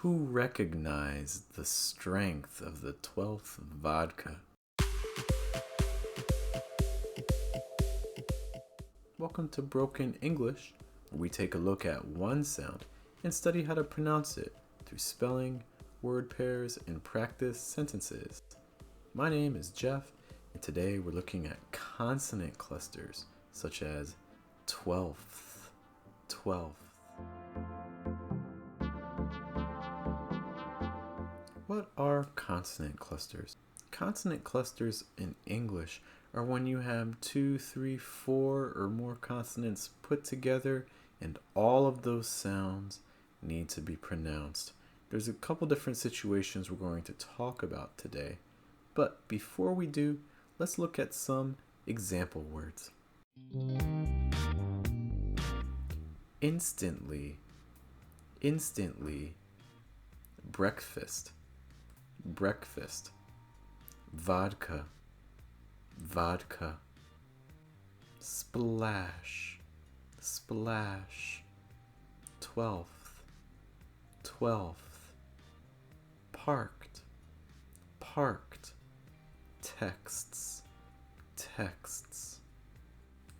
Who recognized the strength of the 12th vodka? Welcome to Broken English, where we take a look at one sound and study how to pronounce it through spelling, word pairs, and practice sentences. My name is Jeff, and today we're looking at consonant clusters such as 12th, 12th. What are consonant clusters? Consonant clusters in English are when you have 2, 3, 4 or more consonants put together and all of those sounds need to be pronounced. There's a couple different situations we're going to talk about today, but before we do, let's look at some example words. Instantly, instantly, breakfast, breakfast, vodka, vodka, splash, splash, 12th, 12th, parked, parked, texts, texts.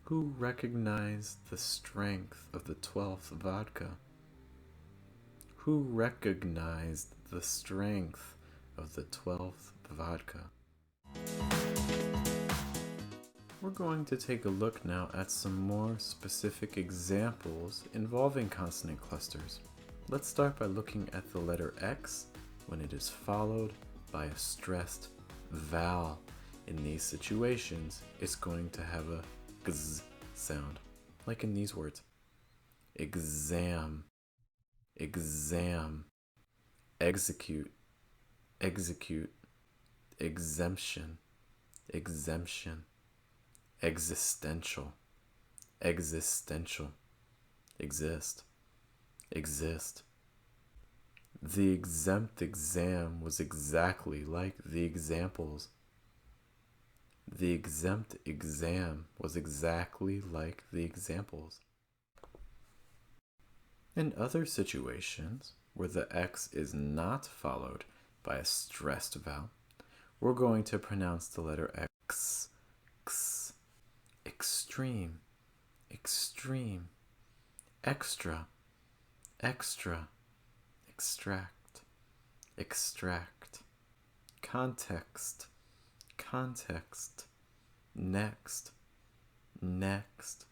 Who recognized the strength of the 12th vodka? Who recognized the strength of the 12th vodka? We're going to take a look now at some more specific examples involving consonant clusters. Let's start by looking at the letter X when it is followed by a stressed vowel. In these situations, it's going to have a gz sound, like in these words. Exam, exam, execute, execute, exemption, exemption, existential, existential, exist, exist. The exempt exam was exactly like the examples. The exempt exam was exactly like the examples. In other situations where the X is not followed by a stressed vowel, we're going to pronounce the letter X, x, extreme, extreme, extra, extra, extract, extract, context, context, next, next.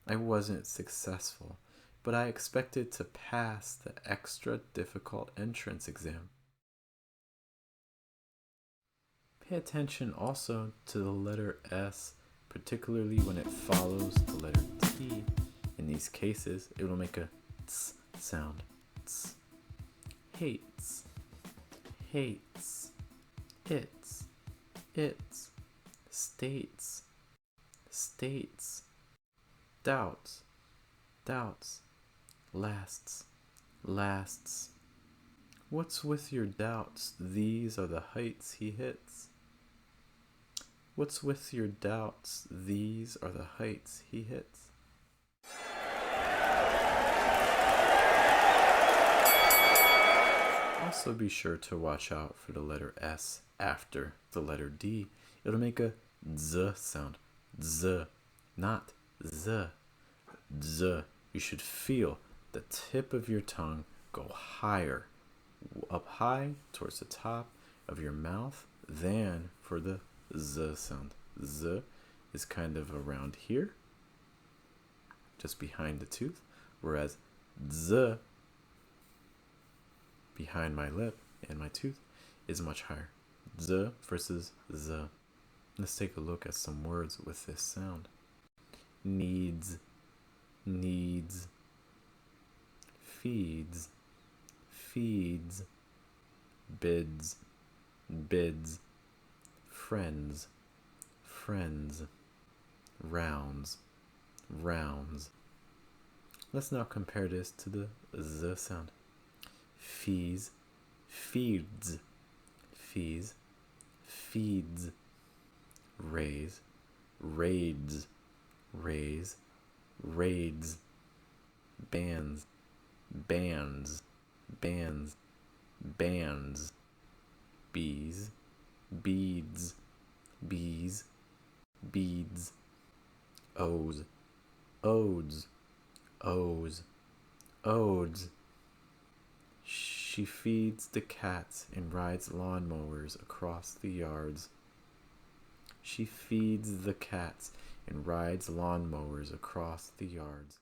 I wasn't successful, but I expected to pass the extra difficult entrance exam. Pay attention also to the letter S, particularly when it follows the letter T. In these cases, it will make a ts sound. Ts. Hates, hates, it's, its, states, states, doubts, doubts, lasts, lasts. What's with your doubts? These are the heights he hits. What's with your doubts? These are the heights he hits. Also be sure to watch out for the letter S after the letter D. It'll make a z sound. Z, not z. Z. You should feel the tip of your tongue go higher, up high towards the top of your mouth than for the z sound. Z is kind of around here, just behind the tooth, whereas z, behind my lip and my tooth, is much higher. Z versus z. Let's take a look at some words with this sound. Needs, needs, feeds, feeds, bids, bids, friends, friends, rounds, rounds. Let's now compare this to the z sound. Fees, feeds, fees, feeds, raise, raids, raise, raids, bands, bands, bands, bands, bees, beads, bees, beads, odes, odes, odes, odes. She feeds the cats and rides lawnmowers across the yards. She feeds the cats and rides lawnmowers across the yards.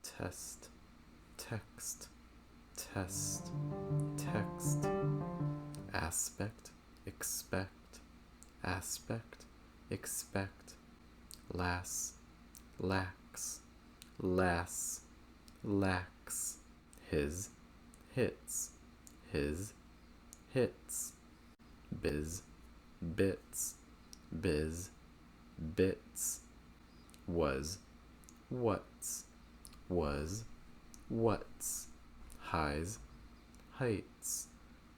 Test, text, test, text. Aspect, expect, aspect, expect. Lass, lax, lass, lax. His, hits, his, hits. Biz, bits, biz, bits. Was, what's, was, what's. Highs, heights,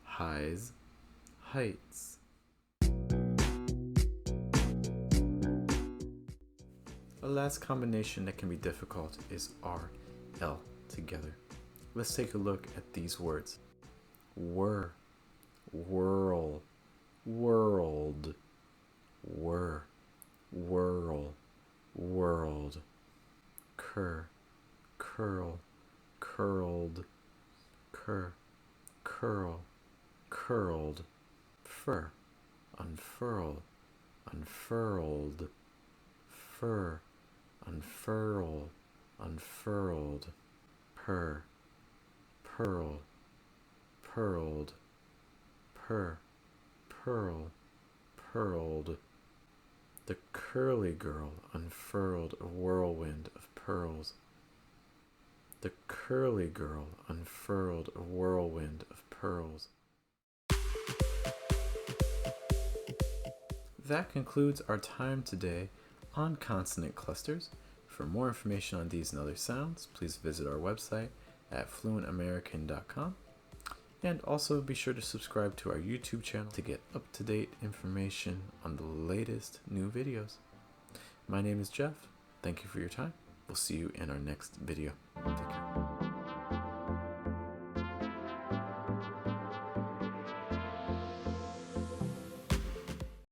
highs, heights. The last combination that can be difficult is R, L together. Let's take a look at these words. Were, whirl, world, were, whirl, world. Cur, curl, curled, cur, curl, curled. Fur, unfurl, unfurled. Fur, unfurl, unfurled. Purr, pearl, purled. Purr, pearl, purled. The curly girl unfurled a whirlwind of pearls. The curly girl unfurled a whirlwind of pearls. That concludes our time today on consonant clusters. For more information on these and other sounds, please visit our website at fluentamerican.com. And also be sure to subscribe to our YouTube channel to get up-to-date information on the latest new videos. My name is Jeff. Thank you for your time. We'll see you in our next video. Take care.